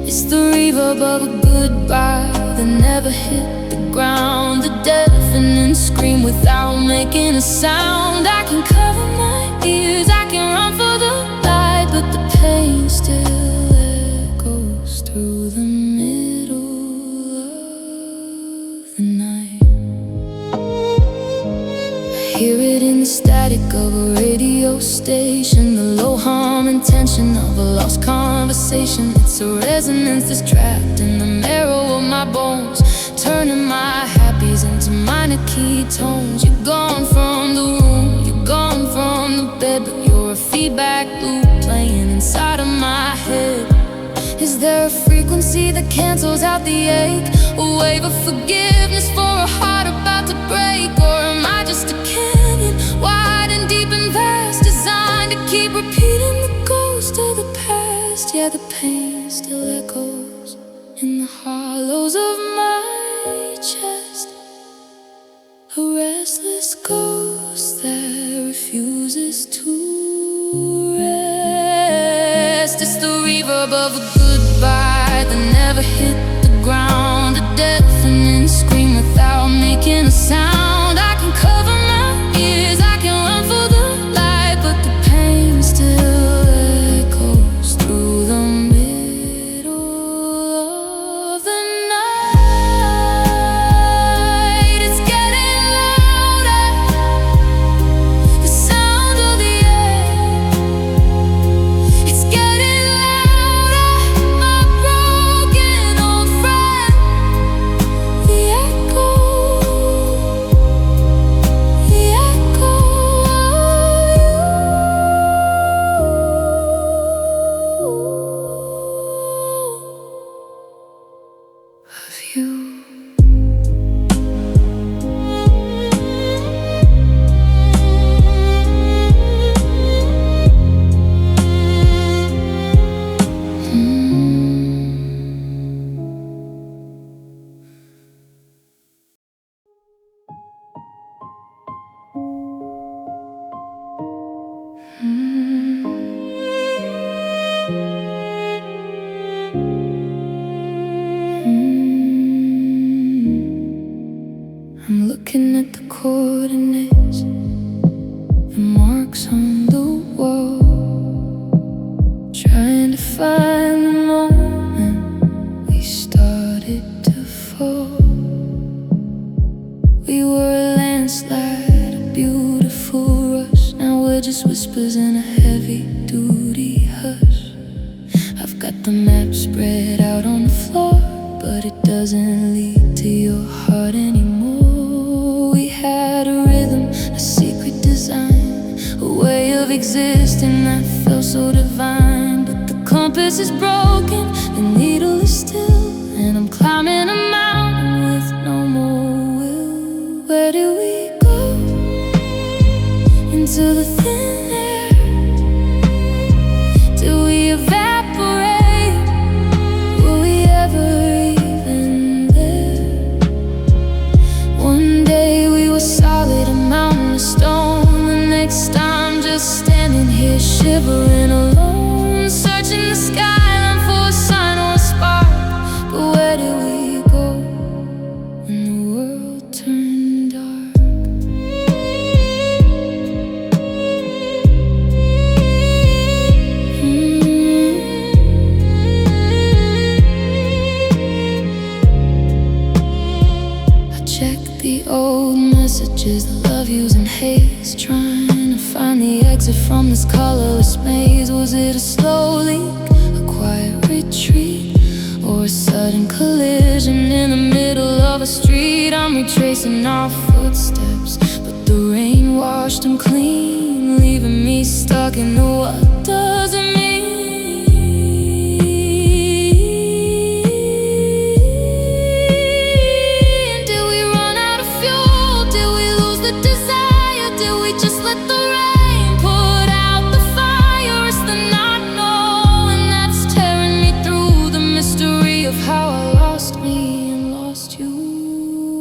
It's the reverb of a goodbye that never hit the ground, the deafening scream without making making a sound. I can cover my ears, I can run for the light, but the pain still echoes through the middle of the night. I hear it in the static of a radio station, the low hum and tension of a lost conversation. It's a resonance that's trapped in the marrow of my bones, turning my happies into minor key tones. You're gone from the room, you're gone from the bed, but you're a feedback loop playing inside of my head. Is there a frequency that cancels out the ache? A wave of forgiveness for a heart about to break? Or am I just a canyon, wide and deep and vast, designed to keep repeating the ghost of the past? Yeah, the pain still echoes in the hollows of my chest, a restless ghost that refuses to rest. It's the reverb of a goodbye that never hit the ground, a deafening scream without making a sound. I can cover my ears, I can run for the light, but the pain still echoes through the middle of the night. It's getting louder, the sound of the air. It's getting louder, my broken old friend. The echo of you. I'm looking at the coordinates, the marks on the wall, trying to find the moment we started to fall. We were a landslide, a beautiful rush. Now we're just whispers in a heavy-duty hush. I've got the map spread out on the floor, but it doesn't lead to your heart anymore. We had a rhythm, a secret design, a way of existing that felt so divine. But the compass is broken, the needle is still, and I'm climbing a mountain with no more will. Where do we go? Into the thin air? Do we evaporate? Will we ever even there? One day we were solid, a mountain of stone. The next time just standing here shivering alone, searching the skyline for a sign or a spark. But where did we go when the world turned dark? I checked the old messages, the love yous and hates, trying to find the exit from this colorless maze. Was it a slow leak, a quiet retreat, or a sudden collision in the middle of a street? I'm retracing our footsteps, but the rain washed them clean, leaving me stuck in the what does it mean? Did we run out of fuel? Did we lose the desire? Did we just let the rain put out the fire? It's the not knowing that's tearing me through, the mystery of how I lost me and lost you.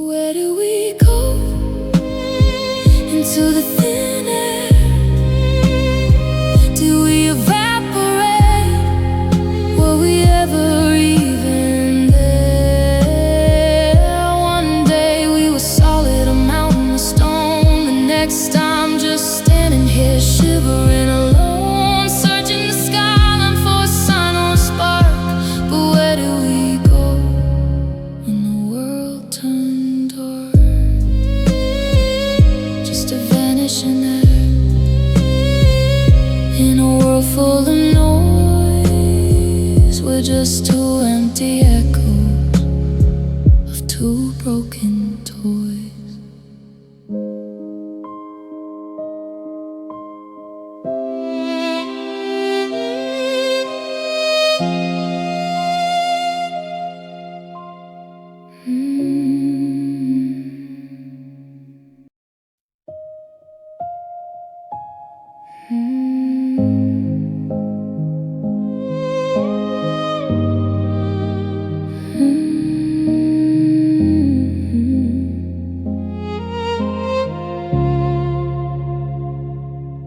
Where do we go? Into the thin air? Do we evaporate? Were we ever even there? One day we were solid, a mountain of stone. The just two empty echoes of two broken toys.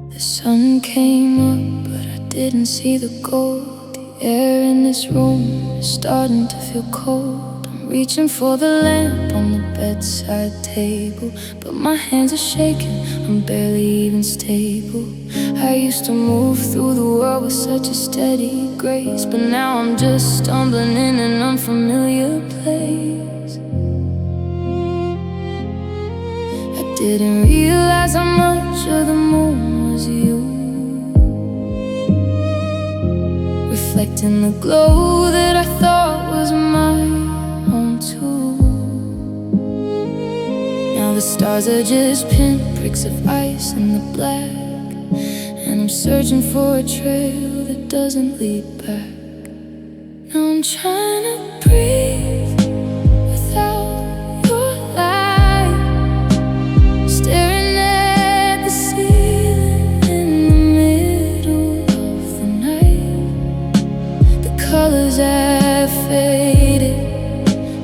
The sun came up, but I didn't see the gold. The air in this room is starting to feel cold. I'm reaching for the lamp on the bedside table, but my hands are shaking, I'm barely even stable. I used to move through the world with such a steady grace, but now I'm just stumbling in an unfamiliar place. I didn't realize how much of the moon was you, reflecting the glow that I thought was my own too. Now the stars are just pinpricks of ice in the black, and I'm searching for a trail that doesn't lead back. Now I'm trying to breathe without your light, staring at the ceiling in the middle of the night. The colors have faded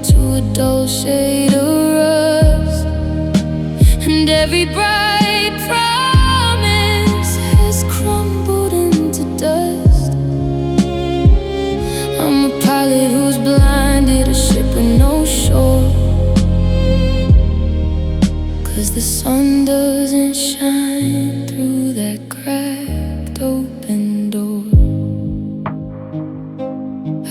to a dull shade of rust, and every bright promise has crumbled into dust. I'm a pilot who's blinded, a ship with no shore, 'cause the sun doesn't shine through that cracked open door.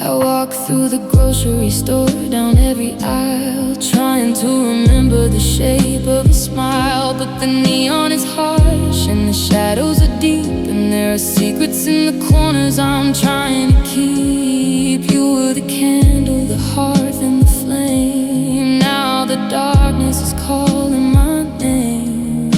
I walk through the grocery store, down every aisle, trying to remember the shape of a smile. But the neon is harsh and the shadows are deep, and there are secrets in the corners I'm trying to keep. You were the candle, the hearth and the flame. Now the darkness is calling my name.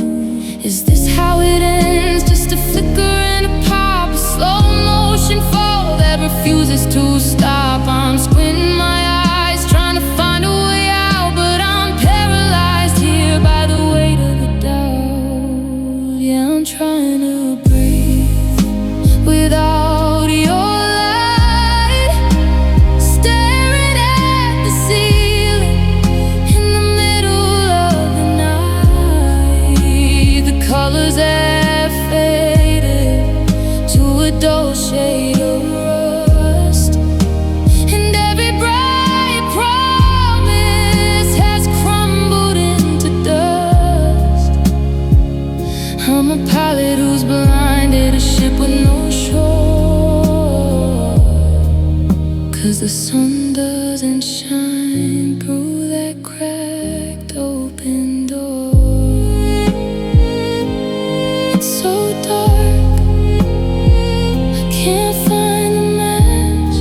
Is this how it ends? Just a flicker and a pop, a slow motion fall that refuses to stop. I'm squinting my eyes, trying to find a way out, but I'm paralyzed here by the weight of the doubt. Yeah, I'm trying to breathe without your light, staring at the ceiling in the middle of the night. The colors have faded to a dull shade of rust, and every bright promise has crumbled into dust. I'm a pilot who's blinded, a ship with no shore, 'cause the sun doesn't shine through that cracked open door. It's so dark, I can't find the match.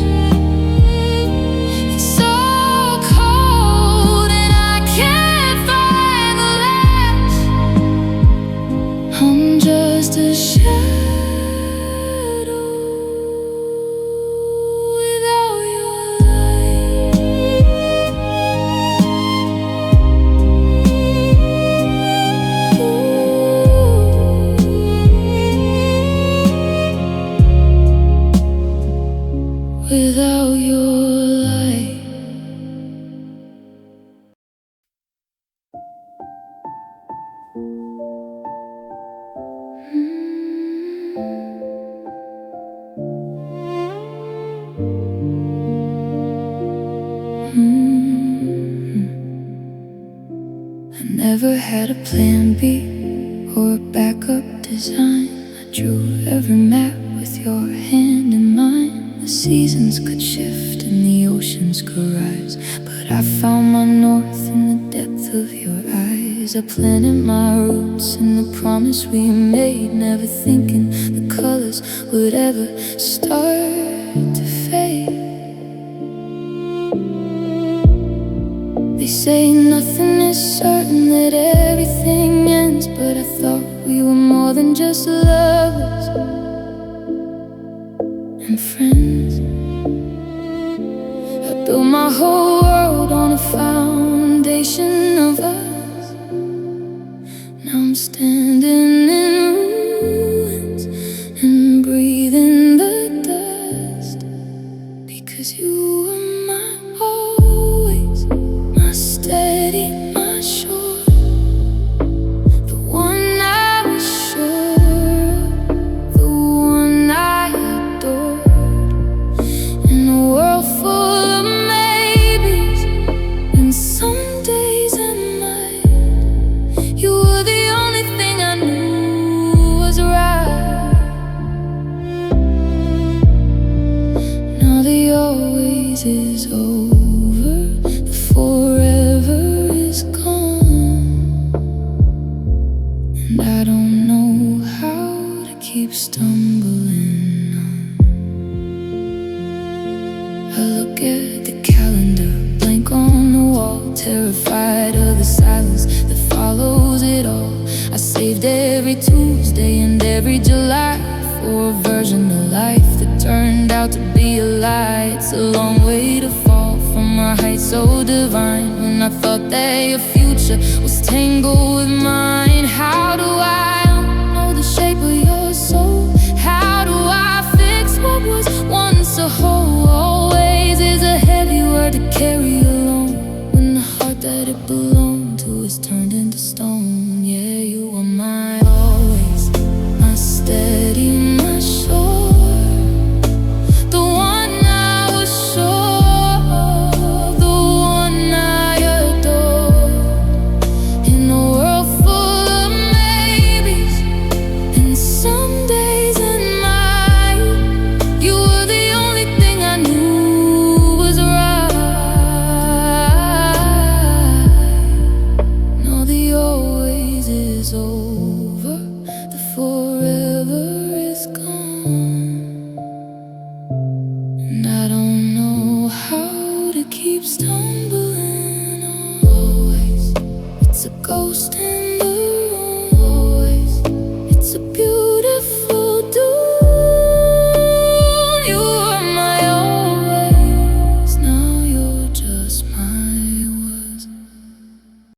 It's so cold and I can't find the latch. I'm just a shadow without your light. Without your light. I never had a plan B or a backup design. I drew every map with your hand in mine. The seasons could shift and the oceans could rise, but I found my north in the depth of your eyes. I planted my roots in the promise we made, never thinking the colors would ever start to fade. say nothing is certain, that everything ends, but I thought we were more than just lovers and friends. I built my whole world on a foundation of us. Now I'm standing in ruins and breathing the dust, because you were my always, my steady, my sure, the one I was sure of, the one I adored. In a world full of maybes and some days at night, you were the only thing I knew was right. Now the always is over, the forever is gone, and I don't know how to keep stumbling on. I look at the calendar, blank on the wall, terrified of the silence that follows it all. I saved every Tuesday and every July for a version of life that turned out to be a lie. It's a long way to fall from a height so divine, when I thought that your future was tangled with mine. How do I know the shape of your soul? How do I fix what was once a whole? Always is a heavy word to carry alone, when the heart that it belonged to is turned into stone. Yeah, you were my always, my steady, my sure, the one I was sure of, the one I adored. In a world full of maybes and some days at night, you were the only thing I knew was right. Now the always is over, the forever is gone, and I don't know how to keep stumbling on. Always, it's a ghost in